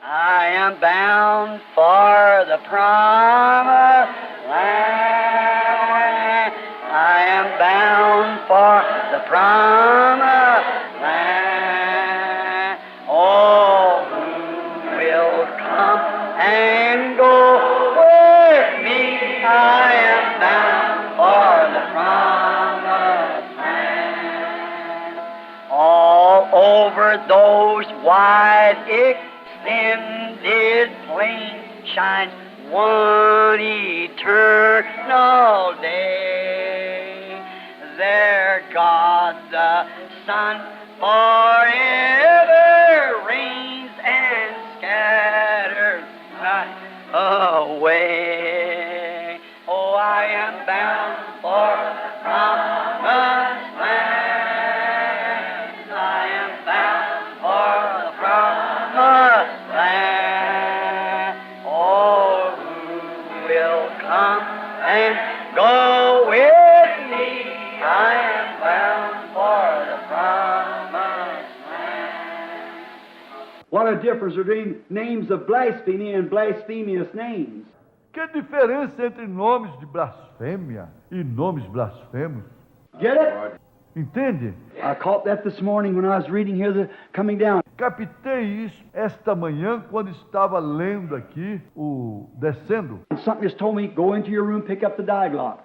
I am bound for the promised land. I am bound for the promised land. Oh, who will come and go with me? I am bound for the promised land. All over those wide extended plains shines one eternal day. There God the Son forever reigns and scatters night away. Oh, I am bound for the promised land. I am bound for the promised land. Oh, who will come and go with me? I am bound for the promised land. What a difference between names of blasphemy and blasphemous names. Que diferença entre nomes de blasfêmia e nomes blasfemos? Get it? Entende? I caught that this morning when I was reading here, coming down. Captei isso esta manhã quando estava lendo aqui o descendo. And something just told me, go into your room, pick up the diaglot.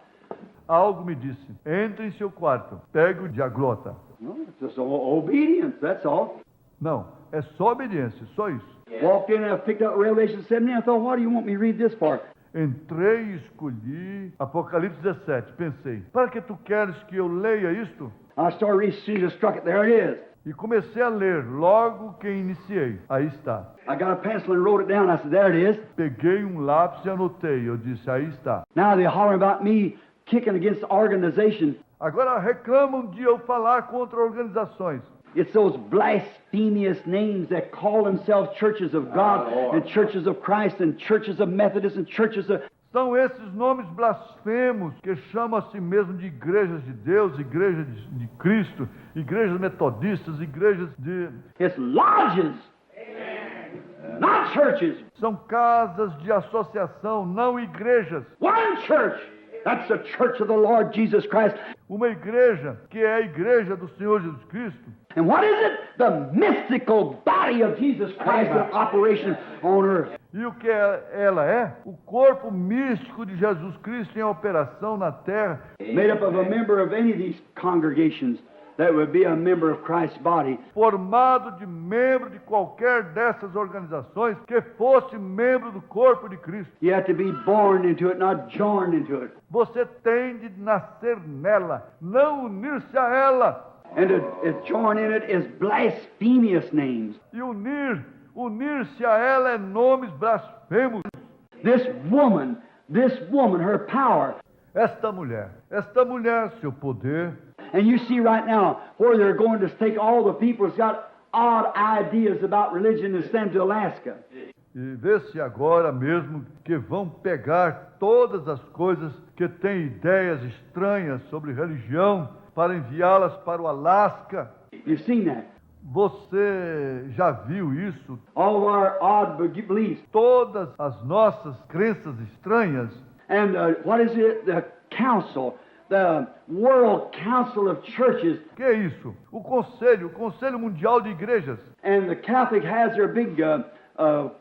Algo me disse: entre em seu quarto, pegue o diaglota. No, it's just obedience, that's all. Não, é só obediência, só isso. Walked in and I picked up Revelation 17 and I thought, why do you want me to read this for? Entrei e escolhi Apocalipse 17. Pensei, para que tu queres que eu leia isto? I started reading, as soon as I struck it, there it is. E comecei a ler logo que iniciei. Aí está. I got a pencil and wrote it down. I said, there it is. Peguei um lápis e anotei. Eu disse, aí está. Now they're hollering about me kicking against the organization. Agora reclamam de eu falar contra organizações. It's those blasphemous names that call themselves churches of God and churches of Christ and churches of Methodists and churches of... São esses nomes blasfemos que chamam a si mesmo de igrejas de Deus, igrejas de Cristo, igrejas metodistas, igrejas de... It's lodges, not churches. São casas de associação, não igrejas. One church, that's the church of the Lord Jesus Christ. Uma igreja que é a igreja do Senhor Jesus Cristo. And what is it? The mystical body of Jesus Christ in operation on earth. E o que ela é? O corpo místico de Jesus Cristo em operação na terra. Made up of a member of any of these congregations that would be a member of Christ's body. Formado de membro de qualquer dessas organizações que fosse membro do corpo de Cristo. You have to be born into it, not joined into it. Você tem de nascer nela, não unir-se a ela. And to join in it is blasphemous names. E unir-se a ela é nomes blasfemos. This woman, her power. Esta mulher, seu poder. And you see right now where they're going to take all the people who's got odd ideas about religion and send to Alaska. E vê-se agora mesmo que vão pegar todas as coisas que têm ideias estranhas sobre religião para enviá-las para o Alasca. You've seen that. Você já viu isso? All of our odd beliefs. Todas as nossas crenças estranhas. And what is it? The council, the World Council of Churches. Que é isso? O Conselho Mundial de Igrejas. And the Catholic has their big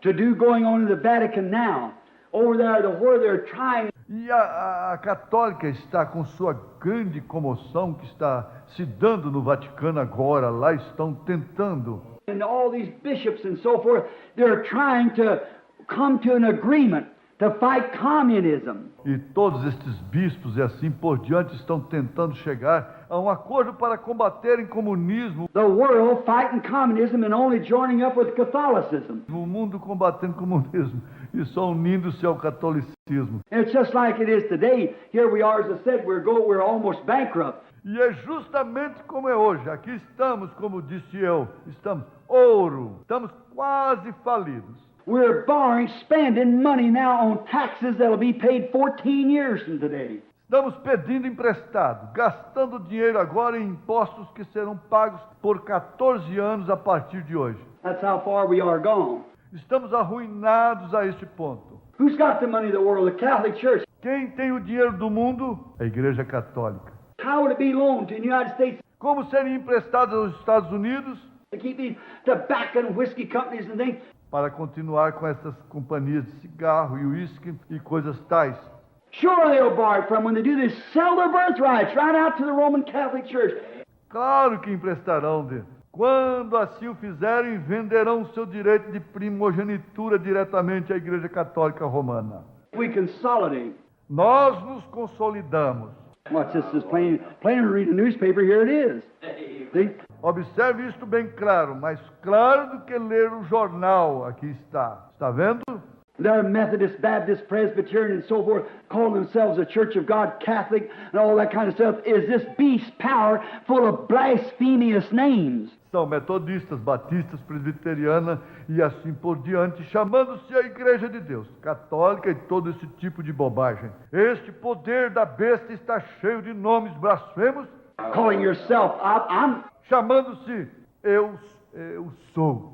to-do going on in the Vatican now. Over there, where they're trying. E a católica está com sua grande comoção que está se dando no Vaticano agora. Lá estão tentando. And all these bishops and so forth, they're trying to come to an agreement to fight communism. E todos estes bispos e assim por diante estão tentando chegar a um acordo para combaterem comunismo. The world fighting communism and only joining up with Catholicism. O mundo combatendo comunismo e só unindo-se ao catolicismo. And it's just like it is today. Here we are, as I said, we're almost bankrupt. E é justamente como é hoje. Aqui estamos, como disse eu, estamos estamos quase falidos. We're borrowing, spending money now on taxes that'll be paid 14 years from today. Estamos pedindo emprestado, gastando dinheiro agora em impostos que serão pagos por 14 anos a partir de hoje. That's how far we are gone. Estamos arruinados a este ponto. Who's got the money of the world? The Catholic Church. Quem tem o dinheiro do mundo? A Igreja Católica. How would it be loaned to the United States Como seria emprestado aos Estados Unidos to keep these tobacco and whiskey companies and things? para continuar com essas companhias de cigarro e uísque e coisas tais? Sure, they'll borrow it from when they do this. Sell their birthrights right out to the Roman Catholic Church. Claro que emprestarão dele. Quando assim o fizerem, venderão o seu direito de primogenitura diretamente à Igreja Católica Romana. We consolidate. Nós nos consolidamos. What's this? Is plain to read a newspaper. Here it is. See? Observe isto bem claro, mais claro do que ler o jornal. Aqui está. Está vendo? They're Methodist, Baptist, Presbyterian, and so forth, calling themselves a Church of God, Catholic, and all that kind of stuff. Is this beast power full of blasphemous names? São metodistas, batistas, presbiteriana e assim por diante, chamando-se a Igreja de Deus, católica e todo esse tipo de bobagem. Este poder da besta está cheio de nomes blasfemos, Calling yourself, I'm. chamando-se eu sou.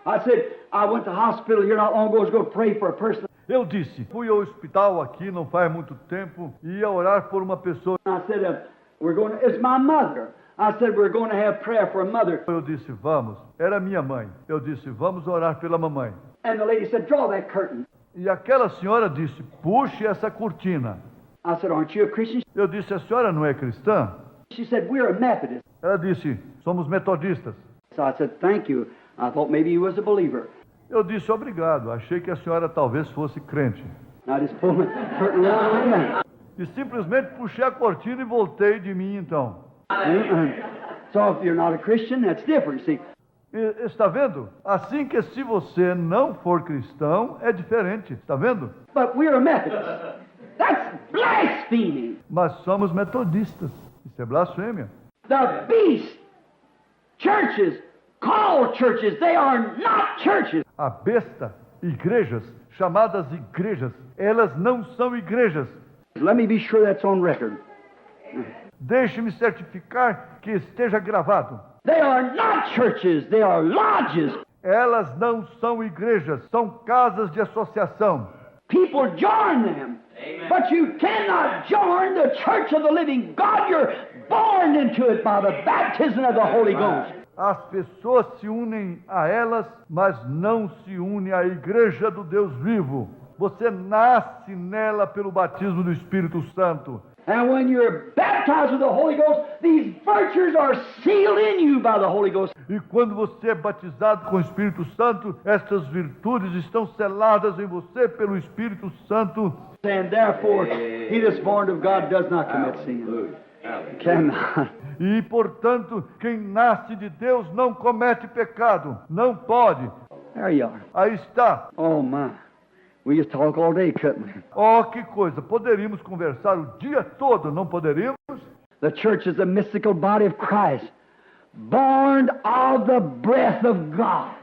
I said, I went to the hospital here not long ago to go pray for a person. Eu disse, fui ao hospital aqui não faz muito tempo e ia orar por uma pessoa. I said, it's my mother. I said, we're going to have prayer for a mother. Eu disse, vamos, era minha mãe. Eu disse, vamos orar pela mamãe. And the lady said, draw that curtain. E aquela senhora disse, puxe essa cortina. I said, aren't you a Christian? Eu disse, a senhora não é cristã? She said, we're a Methodist. Ela disse, somos metodistas. So I said, thank you. I thought maybe you was a believer. Eu disse, obrigado, achei que a senhora talvez fosse crente. I just pulled the curtain around like that. E simplesmente puxei a cortina e voltei de mim então. So if you're not a Christian, that's different. See, E, está vendo? Assim que se você não for cristão, é diferente. Está vendo? but we're a Methodist. That's blasphemy. Mas somos metodistas. Isso é blasfêmia. The beast churches, called churches, they are not churches. A besta, igrejas, chamadas igrejas, elas não são igrejas. Let me be sure that's on record. Deixe-me certificar que esteja gravado. They are not churches, they are lodges. Elas não são igrejas, são casas de associação. People join them. But you cannot join the church of the living God. You're born into it by the baptism of the Holy Ghost. As pessoas se unem a elas, mas não se unem à igreja do Deus vivo. Você nasce nela pelo batismo do Espírito Santo. And when you're baptized with the Holy Ghost, these virtues are sealed in you by the Holy Ghost. E quando você é batizado com o Espírito Santo, estas virtudes estão seladas em você pelo Espírito Santo. And therefore, he that's born of God does not commit sin. Cannot. E, portanto, quem nasce de Deus não comete pecado. Não pode. There you are. Aí está. Oh, my. We just talk all day, couldn't we? Oh, que coisa. Poderíamos conversar o dia todo, não poderíamos? The church is a mystical body of Christ, born of the breath of God.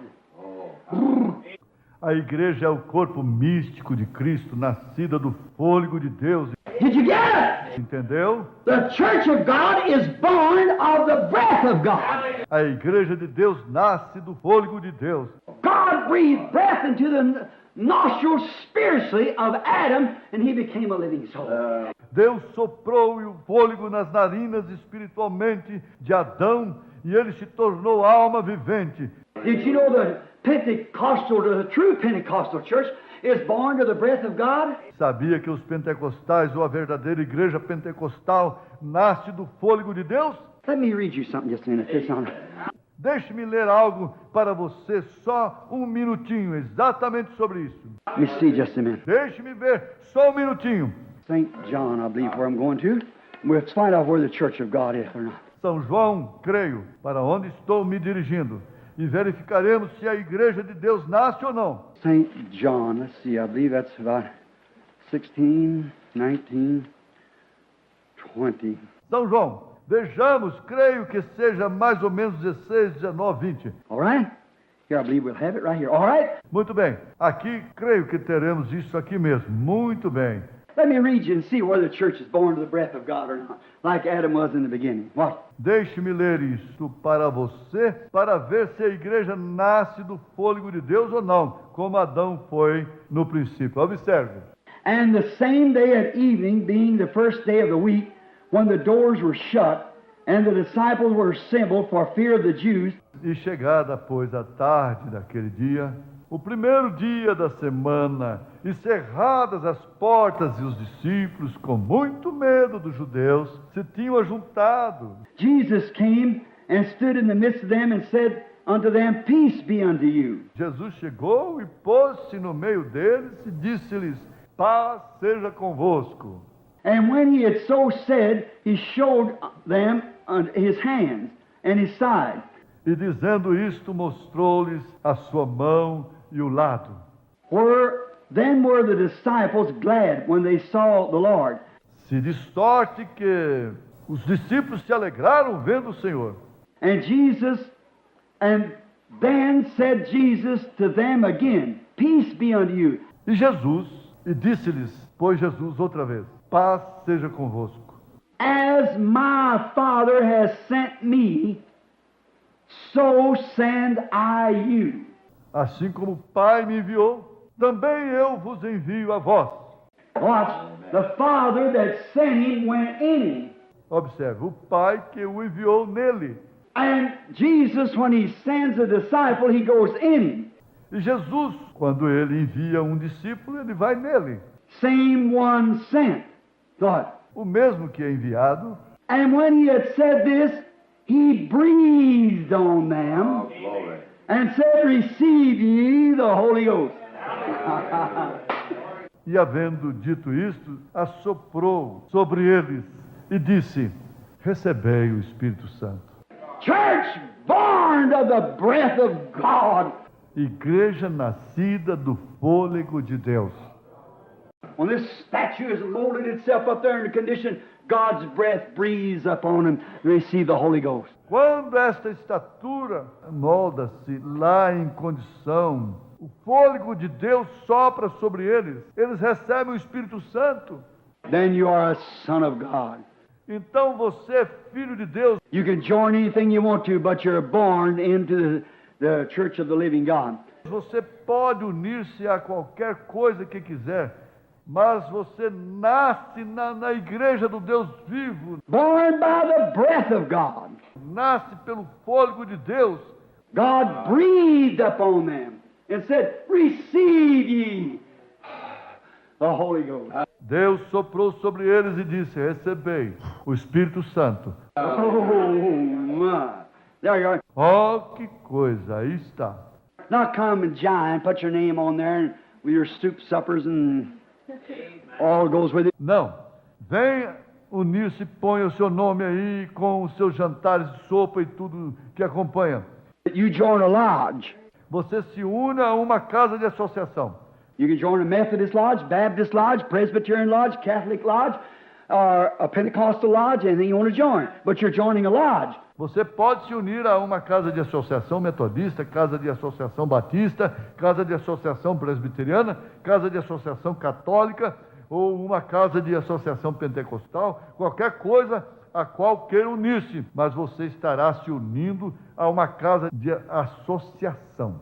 A igreja é o corpo místico de Cristo, nascida do fôlego de Deus. Did you get it? Entendeu? The church of God is born of the breath of God. A igreja de Deus nasce do fôlego de Deus. God breathed breath into the nostrils spiritually of Adam, and he became a living soul. Deus soprou o fôlego nas narinas espiritualmente de Adão e ele se tornou alma vivente. Did you know the Pentecostal, the true Pentecostal church, is born to the breath of God? Sabia que os pentecostais ou a verdadeira igreja pentecostal nasce do fôlego de Deus? Let me read you something just a minute. This on. Deixe-me ler algo para você, só um minutinho, exatamente sobre isso. Let me see just a minute. Deixe-me ver, só um minutinho. St. John, I believe, where I'm going to. We'll find out where the church of God is or not. São João, creio, para onde estou me dirigindo. E verificaremos se a igreja de Deus nasce ou não. St. John, let's see, I believe that's about 16, 19, 20. São João, vejamos, creio que seja mais ou menos 16, 19, 20. All right? Here, I believe we'll have it right here. All right? Muito bem, aqui creio que teremos isso aqui mesmo. Muito bem. Let me read you and see whether the church is born to the breath of God or not, like Adam was in the beginning. What? Deixe-me ler isto para você, para ver se a igreja nasce do fôlego de Deus ou não, como Adão foi no princípio. Observe. And the same day at evening, being the first day of the week, when the doors were shut, and the disciples were assembled for fear of the Jews, E chegada, pois, a tarde daquele dia, o primeiro dia da semana, e cerradas as portas, e os discípulos, com muito medo dos judeus, se tinham ajuntado. Jesus came and stood in the midst of them and said unto them, Peace be unto you. Jesus chegou e pôs-se no meio deles e disse-lhes: Paz seja convosco. And when he had so said, he showed them his hands and his side. E dizendo isto, mostrou-lhes a sua mão e o lado. Then were the disciples glad when they saw the Lord. Se distorce que os discípulos se alegraram vendo o Senhor. And then said Jesus to them again, Peace be unto you. E disse-lhes, pois Jesus outra vez: Paz seja convosco. As my Father has sent me, so send I you. Assim como o Pai me enviou, também eu vos envio a vós. Watch, the Father that sent him went in him. Observe, o Pai que o enviou nele. And Jesus, when he sends a disciple, he goes in him. E Jesus, quando ele envia um discípulo, ele vai nele. Same one sent. What? O mesmo que é enviado. And when he had said this, he breathed on them and said, Receive ye the Holy Ghost. E havendo dito isto, assoprou sobre eles e disse: Recebei o Espírito Santo. Church born of the breath of God. Igreja nascida do fôlego de Deus. When this statue has molded itself up there in the condition, God's breath breathes upon them to receive the Holy Ghost. Quando esta estatura molda-se lá em condição, o fôlego de Deus sopra sobre eles, eles recebem o Espírito Santo. Then you are a son of God. Então você é filho de Deus. You can join anything you want to, but you're born into the church of the living God. Você pode unir-se a qualquer coisa que quiser, mas você nasce na igreja do Deus vivo. Born by the breath of God. Nasce pelo fôlego de Deus. God breathed upon them and said, Receive ye the Holy Ghost. Deus soprou sobre eles e disse: Recebei o Espírito Santo. Oh, my. There you are. Oh, que coisa, aí está. Not come and giant, put your name on there and with your stoop suppers and all goes with it. Não, venha unir-se, ponha o seu nome aí com os seus jantares de sopa e tudo que acompanha. You join a lodge. Você se une a uma casa de associação. You can join a Methodist lodge, Baptist lodge, Presbyterian lodge, Catholic lodge, or a Pentecostal lodge, anything you want to join. But you're joining a lodge. Você pode se unir a uma casa de associação metodista, casa de associação batista, casa de associação presbiteriana, casa de associação católica ou uma casa de associação pentecostal, qualquer coisa a qual queira unir-se, mas você estará se unindo a uma casa de associação.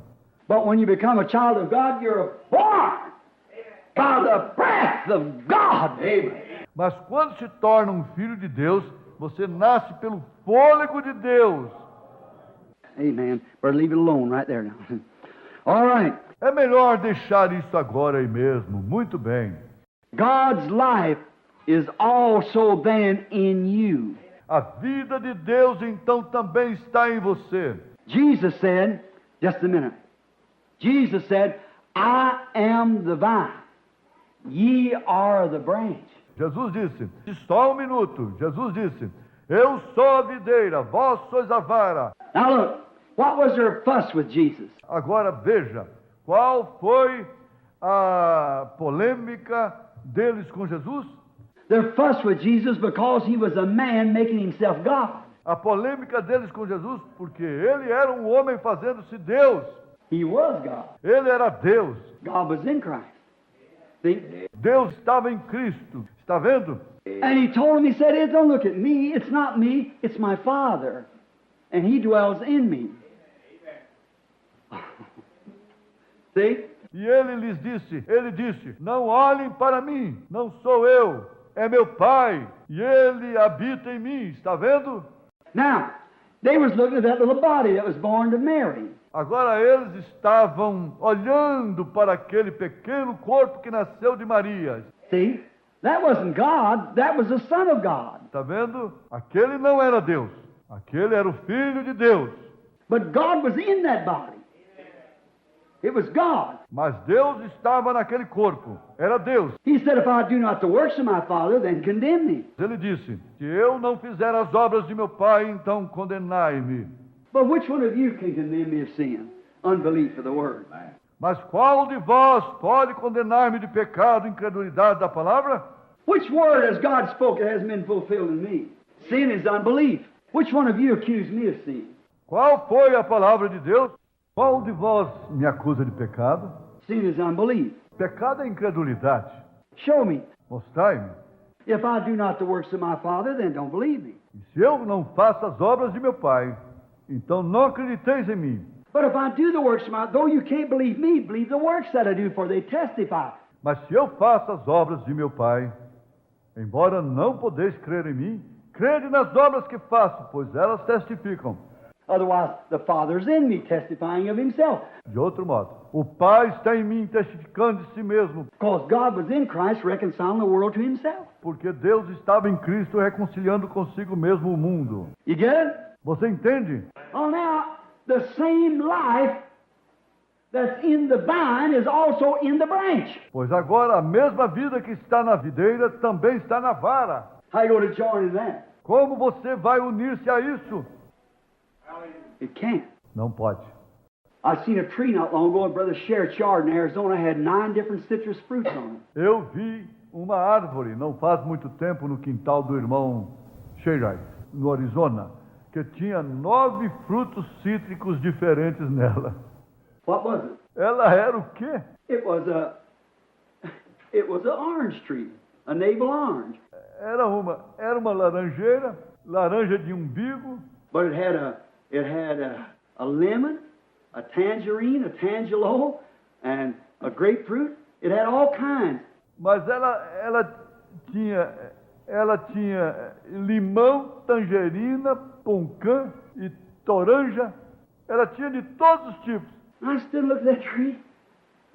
But when you become a child of God, you're born by the breath of God. Amen. Mas quando se torna um filho de Deus, você nasce pelo fôlego de Deus. Amen. Better leave it alone right there now. All right. É melhor deixar isso agora aí mesmo. Muito bem. God's life is also then in you. A vida de Deus então também está em você. Jesus said, just a minute. Jesus said, I am the vine. Ye are the branch. Jesus disse, só um minuto. Jesus disse, eu sou a videira, vós sois a vara. Now look, what was their fuss with Jesus? Agora veja, qual foi a polêmica deles com Jesus? Their fuss with Jesus because he was a man making himself God. A polêmica deles com Jesus, porque ele era um homem fazendo-se Deus. He was God. Ele era Deus. God was in Christ. See? Deus estava em Cristo. Está vendo? And he told him, he said, "It don't look at me. It's not me. It's my Father. And he dwells in me." See? E ele disse, não olhem para mim, não sou eu, é meu Pai, e Ele habita em mim. Está vendo? Now, they was looking at that little body that was born to Mary. Agora eles estavam olhando para aquele pequeno corpo que nasceu de Maria. See? That wasn't God. That was the Son of God. Está vendo? Aquele não era Deus. Aquele era o Filho de Deus. But God was in that body. It was God. Mas Deus estava naquele corpo. Era Deus. He said, "If I do not the works of my Father, then condemn me." Ele disse, se eu não fizer as obras de meu Pai, então condenai-me. But which one of you can condemn me of sin? Unbelief of the Word. Mas qual de vós pode condenar-me de pecado, incredulidade da palavra? Which word has God spoken that hasn't been fulfilled in me? Sin is unbelief. Which one of you accuse me of sin? Qual foi a palavra de Deus? Qual de vós me acusa de pecado? Sin is unbelief. Pecado é incredulidade. Show me. Mostrai-me. If I do not the works of my Father, then don't believe me. E se eu não faço as obras de meu Pai, então não acrediteis em mim. But if I do the works of my, though you can't believe me, believe the works that I do, for they testify. Mas se eu faço as obras de meu Pai, embora não podeis crer em mim, crede nas obras que faço, pois elas testificam. Otherwise, the Father's in me, testifying of himself. De outro modo, o Pai está em mim testificando de si mesmo, Because God was in Christ reconciling the world to himself. porque Deus estava em Cristo reconciliando consigo mesmo o mundo. You get it? Você entende? Oh, now, the same life that's in the vine is also in the branch. Pois agora a mesma vida que está na videira também está na vara. How you going to join in that? Como você vai unir-se a isso? It can't. Não pode. I seen a tree not long ago in Brother Sherritt's yard in Arizona, had 9 different citrus fruits on it. Eu vi uma árvore, não faz muito tempo, no quintal do irmão Shearer, no Arizona, que tinha 9 frutos cítricos diferentes nela. What was it? Ela era o quê? It was an orange tree, a navel orange. Era uma laranjeira, laranja de umbigo, But it had a lemon, a tangerine, a tangelo, and a grapefruit. It had all kinds. mas ela tinha limão, tangerina, poncã e toranja. Ela tinha de todos os tipos. I stood and looked at that tree.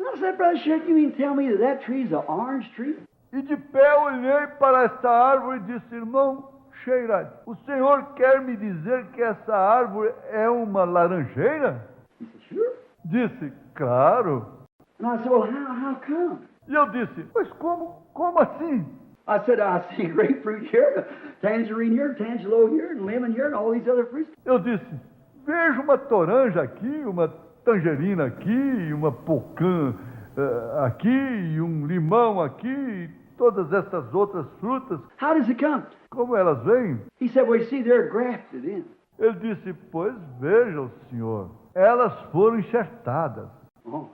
And I said, "Brother Sherritt, you mean tell me that tree's an orange tree?" E de pé olhei para esta árvore e disse, irmão Shearer, o senhor quer me dizer que essa árvore é uma laranjeira? He said, "Sure." Disse, claro. And I said, "Well, how come?" E eu disse, mas como assim? I said, "I see grapefruit here, tangerine here, tangelo here, and lemon here, and all these other fruits." Eu disse, vejo uma toranja aqui, uma tangerina aqui, uma pocã aqui, e um limão aqui, e todas essas outras frutas. How does it come? Como elas vêm? He said, "Well, you see, they're grafted in." Ele disse, pois veja o senhor, elas foram enxertadas. Oh.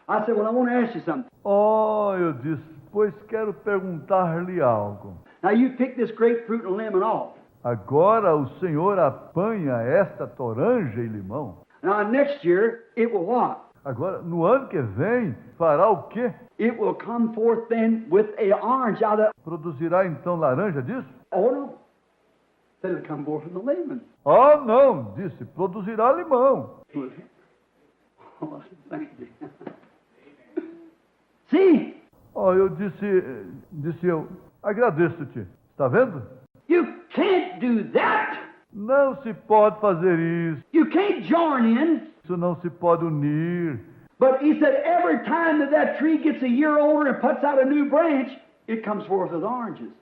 I said, "Well, I want to ask you something. Oh, eu disse, pois quero perguntar-lhe algo. Now, you pick this grapefruit and lemon off. Agora o senhor apanha esta toranja e limão. Now, next year, it will what? Agora, no ano que vem, fará o quê? It will come forth then with a orange out of... Produzirá então laranja disso? Oh, no. Said it'll come forth from the lemon. Oh, não, disse, produzirá limão. Oh, thank you. See? Oh, eu disse eu, agradeço-te. Está vendo? You can't do that. Não se pode fazer isso. You can't join in. Isso não se pode unir. But he said every time that tree gets a year older and puts out a new branch, it comes forth with oranges.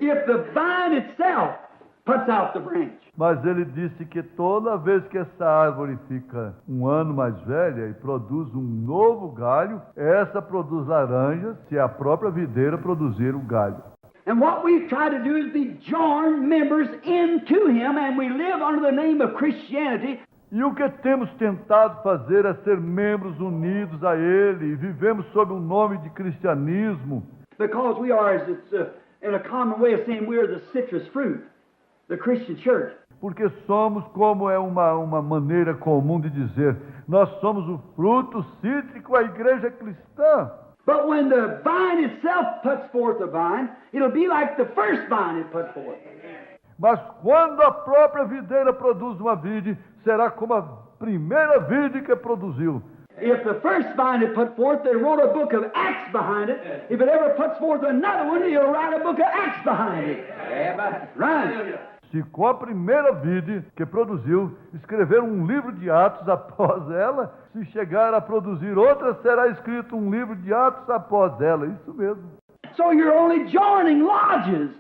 If the vine itself puts out the branch. Mas ele disse que toda vez que essa árvore fica um ano mais velha e produz um novo galho, essa produz laranjas se a própria videira produzir o galho. And what we try to do is be joined members into him, and we live under the name of Christianity. E o que temos tentado fazer é ser membros unidos a Ele, e vivemos sob o nome de cristianismo, Because we are, as it's in a common way of saying, we are the citrus fruit, the Christian church. porque somos, como é uma maneira comum de dizer, nós somos o fruto cítrico, a igreja cristã. But when the vine itself puts forth a vine, it'll be like the first vine it put forth. Mas quando a própria videira produz uma vide, será como a primeira vide que produziu. If the first vine it put forth, they wrote a book of Acts behind it. If it ever puts forth another one, he'll write a book of Acts behind it. Right. Se com a primeira vide que produziu, escrever um livro de Atos após ela, se chegar a produzir outra, será escrito um livro de Atos após ela. Isso mesmo. So you're only joining lodges.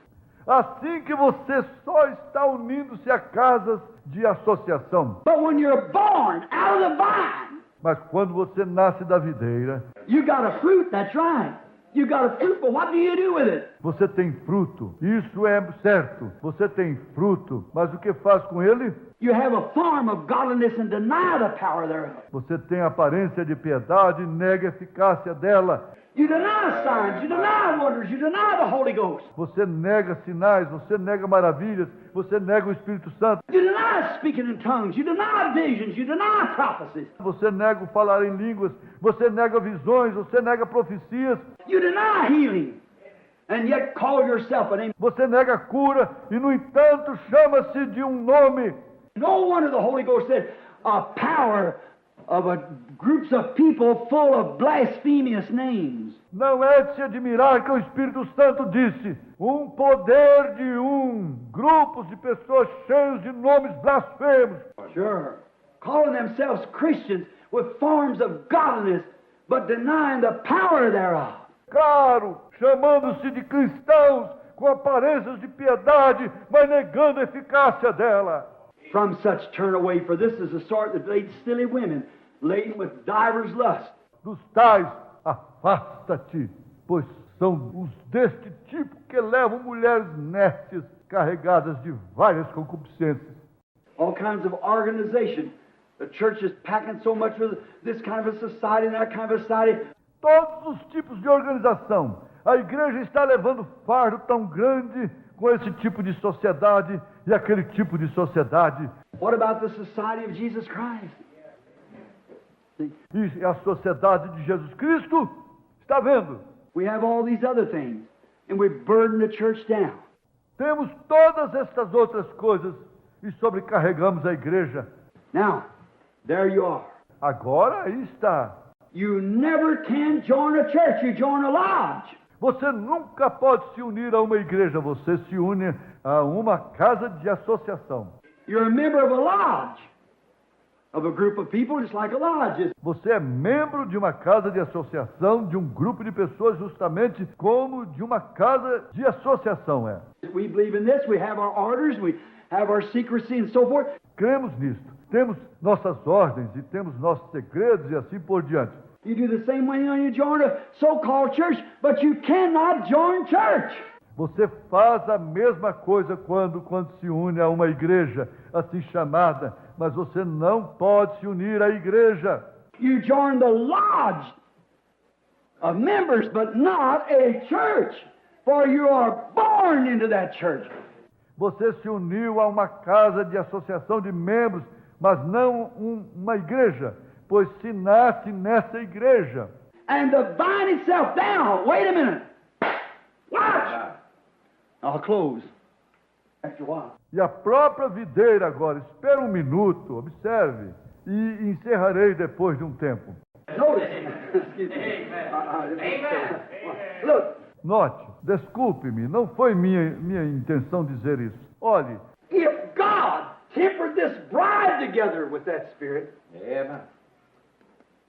Assim que você só está unindo-se a casas de associação. But when you're born out of the vine, Mas quando você nasce da videira, you got a fruit, that's right. You got a fruit, but what do you do with it? você tem fruto. Isso é certo. Você tem fruto. Mas o que faz com ele? You have a form of godliness and deny the power thereof. Você tem aparência de piedade e nega a eficácia dela. You deny signs, you deny wonders, you deny the Holy Ghost. Você nega sinais, você nega maravilhas, você nega o Espírito Santo. You deny speaking in tongues, you deny visions, you deny prophecies. Você nega o falar em línguas, você nega visões, você nega profecias, You deny healing, and yet call yourself a name. você nega cura e, no entanto, chama-se de um nome. No wonder the Holy Ghost said, a power of groups of people full of blasphemous names. Não é de se admirar que o Espírito Santo disse, um poder de grupos de pessoas cheios de nomes blasfemos. Sure. Calling themselves Christians with forms of godliness, but denying the power thereof. Claro, chamando-se de cristãos com aparências de piedade, mas negando a eficácia dela. From such turn away, for this is the sort that leads silly women, laden with divers lusts. Dos tais, afasta-te, pois são os deste tipo que levam mulheres nércias carregadas de várias concupiscências. All kinds of organization. The church is packing so much with this kind of a society and that kind of a society. Todos os tipos de organização. A igreja está levando fardo tão grande com esse tipo de sociedade e aquele tipo de sociedade. What about the society of Jesus Christ? See, E a sociedade de Jesus Cristo está vendo. we have all these other things, and we burden the church down. Temos todas estas outras coisas e sobrecarregamos a igreja. Now, there you are. Agora aí está. You never can join a church, you join a lodge. Você nunca pode se unir a uma igreja, você se une a uma casa de associação. You're a member of a lodge, of a group of people, just like a lodge is. Você é membro de uma casa de associação, de um grupo de pessoas, justamente como de uma casa de associação é. We believe in this, we have our orders, we have our secrecy and so forth. Cremos nisto. Temos nossas ordens e temos nossos segredos e assim por diante. You do the same way when you join a so-called church, but you cannot join church. Você faz a mesma coisa quando se une a uma igreja assim chamada, mas você não pode se unir à igreja. You join the lodge of members, but not a church, for you are born into that church. Você se uniu a uma casa de associação de membros, mas não uma igreja, pois se nasce nessa igreja. And the vine itself, now, wait a minute. Watch. I'll close after a while. E a própria videira agora, espera um minuto, observe, e encerrarei depois de um tempo. Notice. Excuse me. Look, Note, desculpe-me, não foi minha intenção dizer isso. Olhe, if God tempered this bride together with that spirit,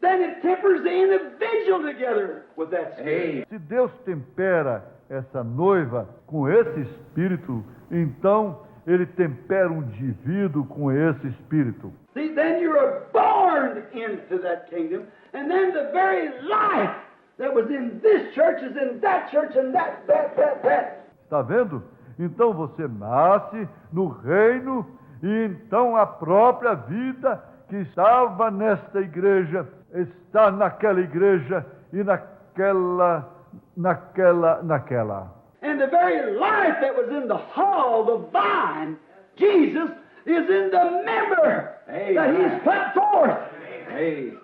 then it tempers the individual together with that spirit. se Deus tempera essa noiva com esse espírito, então Ele tempera um indivíduo com esse espírito. See, then you are born into that kingdom, and then the very life that was in this church is in that church and that. Está vendo? Então você nasce no reino E então a própria vida que estava nesta igreja está naquela igreja e naquela. And the very life that was in the hall, the vine, Jesus, is in the member that He's put forth.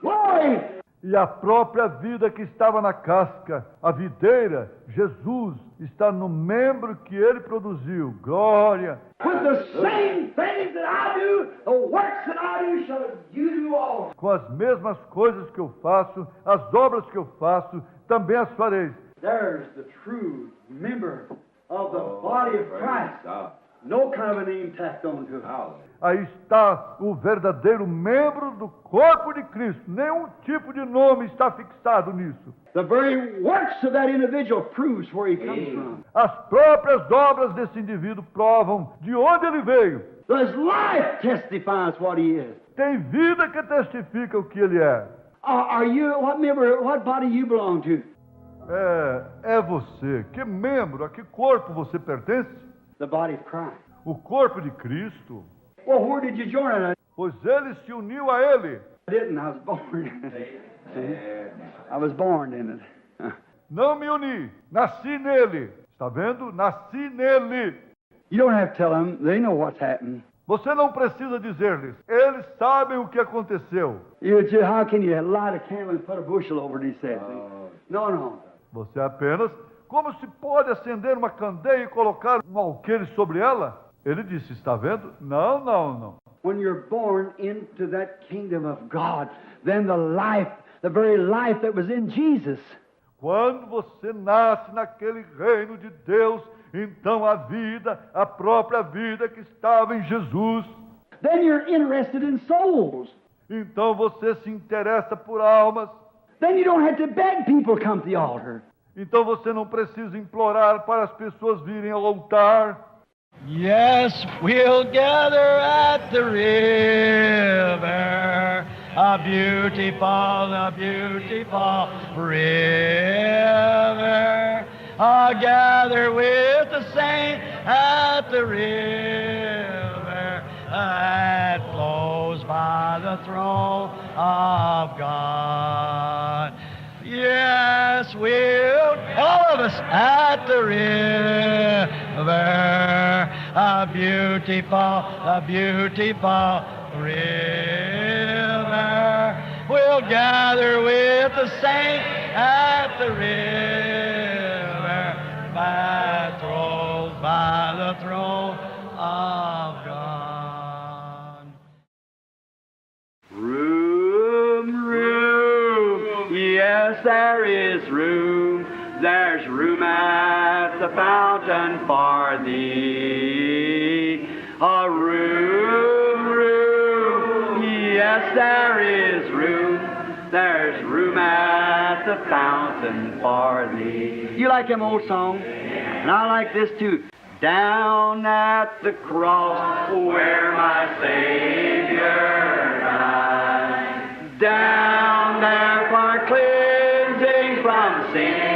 Glory! E a própria vida que estava na casca, a videira, Jesus, está no membro que Ele produziu. Glória! With the same things that I do, the works that I do, shall you do also. Com as mesmas coisas que eu faço, as obras que eu faço, também as fareis. There's the true member of the body of Christ. No kind of a name tacked onto it. Aí está o verdadeiro membro do corpo de Cristo. Nenhum tipo de nome está fixado nisso. The very works of that individual proves where he comes from. As próprias obras desse indivíduo provam de onde ele veio. His life testifies what he is. Tem vida que testifica o que ele é. Are you what member? What body you belong to? É você. Que membro, a que corpo você pertence? The body of Christ. O corpo de Cristo. Well, where did you join it? Pois ele se uniu a ele. I didn't. I was born. I was born in it. Não me uni, nasci nele. Está vendo? Nasci nele. You don't have to tell them. They know what's happened. Você não precisa dizer-lhes. Eles sabem o que aconteceu. How can you light a candle and put a bushel over it, he said. No. Você apenas... Como se pode acender uma candeia e colocar um alqueire sobre ela? Ele disse, está vendo? Não. When you're born into that kingdom of God, then the very life that was in Jesus. Quando você nasce naquele reino de Deus, então a própria vida que estava em Jesus. Then you're interested in souls. Então você se interessa por almas. Then you don't have to beg people to come to the altar. Então você não precisa implorar para as pessoas virem ao altar. Yes, we'll gather at the river, a beautiful river. I'll gather with the saints at the river that flows by the throne of God. Yes, we'll, all of us, at the river, a beautiful river. We'll gather with the saints at the river, by the throne of God. Room, yes, there is room. There's room at the fountain for thee. A room, yes, there is room. There's room at the fountain for thee. You like them old songs? And I like this too. Down at the cross where my Savior died. Down there for cleansing from sin.